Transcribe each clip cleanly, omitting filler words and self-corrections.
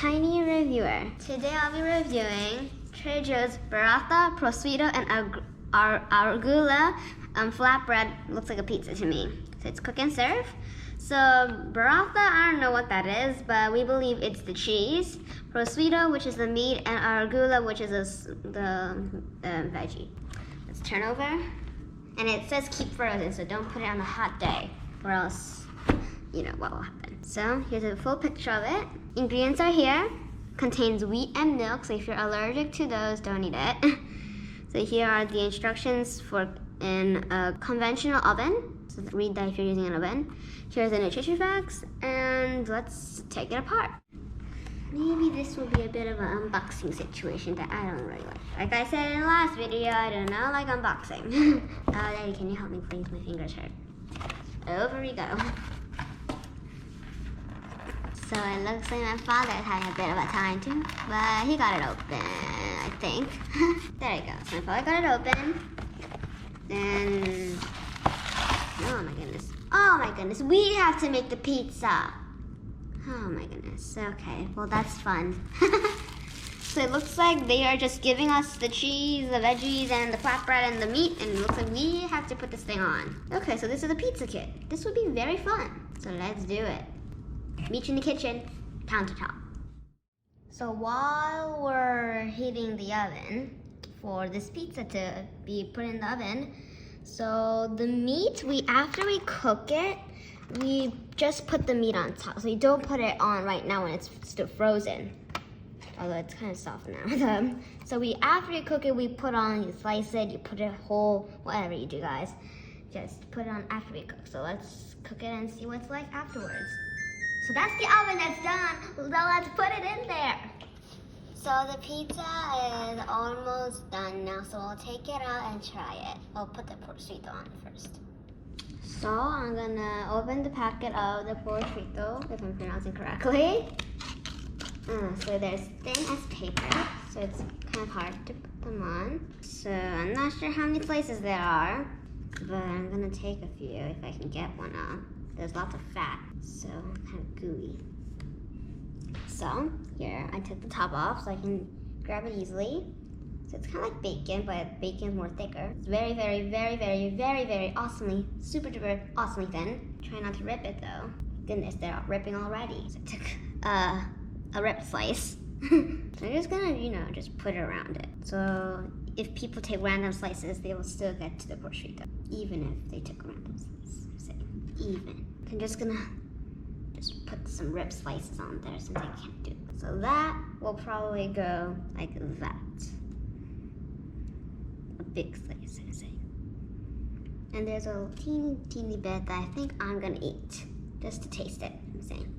Tiny reviewer. Today I'll be reviewing Trader Joe's Burrata, Prosciutto, and Arugula flatbread. Looks like a pizza to me. So it's cook and serve. So Burrata, I don't know what that is, but we believe it's the cheese. Prosciutto, which is the meat, and Arugula, which is the veggie. Let's turn over. And it says keep frozen, so don't put it on a hot day, or else you know what will happen. So here's a full picture of it. Ingredients are here. Contains wheat and milk, so if you're allergic to those, don't eat it. So here are the instructions for in a conventional oven. So read that if you're using an oven. Here's the nutrition facts, and let's take it apart. Maybe this will be a bit of an unboxing situation that I don't really like. Like I said in the last video, I do not like unboxing. Daddy, can you help me please? My fingers hurt. Over we go. So it looks like my father's having a bit of a time too, but he got it open, I think. There you go. So my father got it open. Then, oh my goodness. Oh my goodness, we have to make the pizza. Oh my goodness, okay, well that's fun. So it looks like they are just giving us the cheese, the veggies, and the flatbread, and the meat, and it looks like we have to put this thing on. Okay, so this is a pizza kit. This would be very fun, so let's do it. Meet you in the kitchen, countertop. So while we're heating the oven for this pizza to be put in the oven, so the meat, after we cook it, we just put the meat on top. So you don't put it on right now when it's still frozen. Although it's kind of soft now. So after you cook it, we put on, you slice it, you put it whole, whatever you do, guys. Just put it on after we cook. So let's cook it and see what it's like afterwards. So that's the oven that's done. Now let's put it in there. So the pizza is almost done now, so we'll take it out and try it. I'll put the prosciutto on first. So I'm gonna open the packet of the prosciutto, if I'm pronouncing correctly. So there's thin as paper, so it's kind of hard to put them on. So I'm not sure how many slices there are, but I'm gonna take a few if I can get one out. There's lots of fat, so kind of gooey. So here, I took the top off so I can grab it easily. So it's kind of like bacon, but bacon is more thicker. It's very, very, very, very, very, very awesomely, super duper awesomely thin. Try not to rip it though. Goodness, they're ripping already. So I took a ripped slice. So I'm just gonna, just put it around it. So if people take random slices, they will still get to the prosciutto, even if they took random slices. Even. I'm just gonna put some rib slices on there since I can't do it. So that will probably go like that. A big slice, I say. And there's a teeny, teeny bit that I think I'm gonna eat, just to taste it, I'm saying.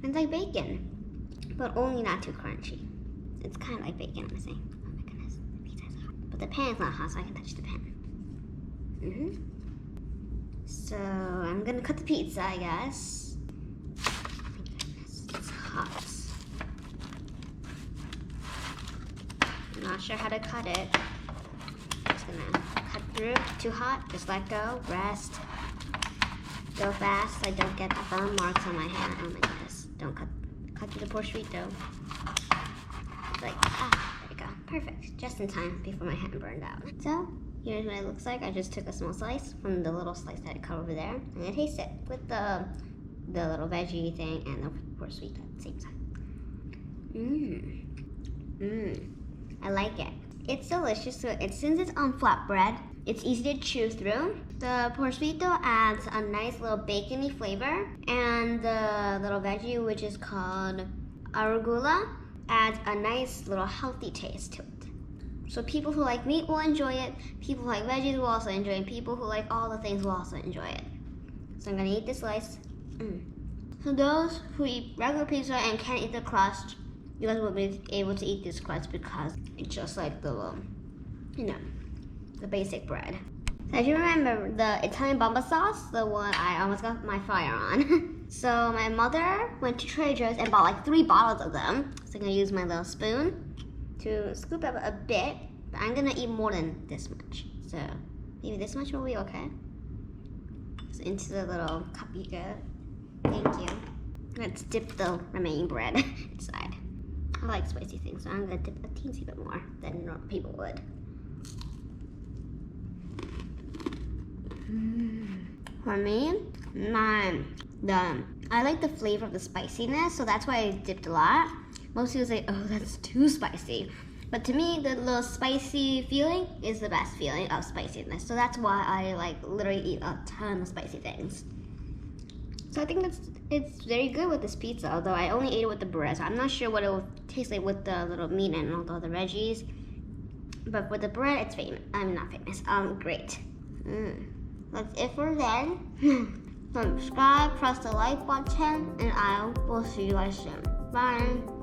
It's like bacon, but only not too crunchy. It's kind of like bacon, I'm saying. Oh my goodness, the pizza is hot. But the pan is not hot, so I can touch the pan. So I'm gonna cut the pizza, I guess. Oh my goodness, it's hot. I'm not sure how to cut it. Just gonna cut through. Too hot, just let go, rest. Go fast so I don't get the burn marks on my hand. Oh my goodness, don't cut through the prosciutto. Like, there we go, perfect. Just in time before my hand burned out. So, here's what it looks like. I just took a small slice from the little slice that I cut over there. I'm gonna taste it with the little veggie thing and the prosciutto at the same time. I like it. It's delicious. So since it's on flatbread, it's easy to chew through. The prosciutto adds a nice little bacony flavor, and the little veggie, which is called arugula, adds a nice little healthy taste to it. So people who like meat will enjoy it, people who like veggies will also enjoy it, and people who like all the things will also enjoy it. So I'm gonna eat this slice. So those who eat regular pizza and can't eat the crust, you guys will be able to eat this crust because it's just like the, the basic bread. So if you remember the Italian Bomba Sauce, the one I almost got my fire on. So my mother went to Trader Joe's and bought like 3 bottles of them. So I'm gonna use my little spoon to scoop up a bit, but I'm gonna eat more than this much. So maybe this much will be okay. So into the little cup you go. Thank you. Let's dip the remaining bread inside. I like spicy things, so I'm gonna dip a teensy bit more than people would. For me, I like the flavor of the spiciness, so that's why I dipped a lot. Most people say, oh, that's too spicy. But to me, the little spicy feeling is the best feeling of spiciness. So that's why I like literally eat a ton of spicy things. So I think it's very good with this pizza, although I only ate it with the bread, so I'm not sure what it will taste like with the little meat and all the other veggies. But with the bread, it's famous. I'm not famous. Great. That's it for then. Subscribe, press the like button, and I will see you guys soon. Bye.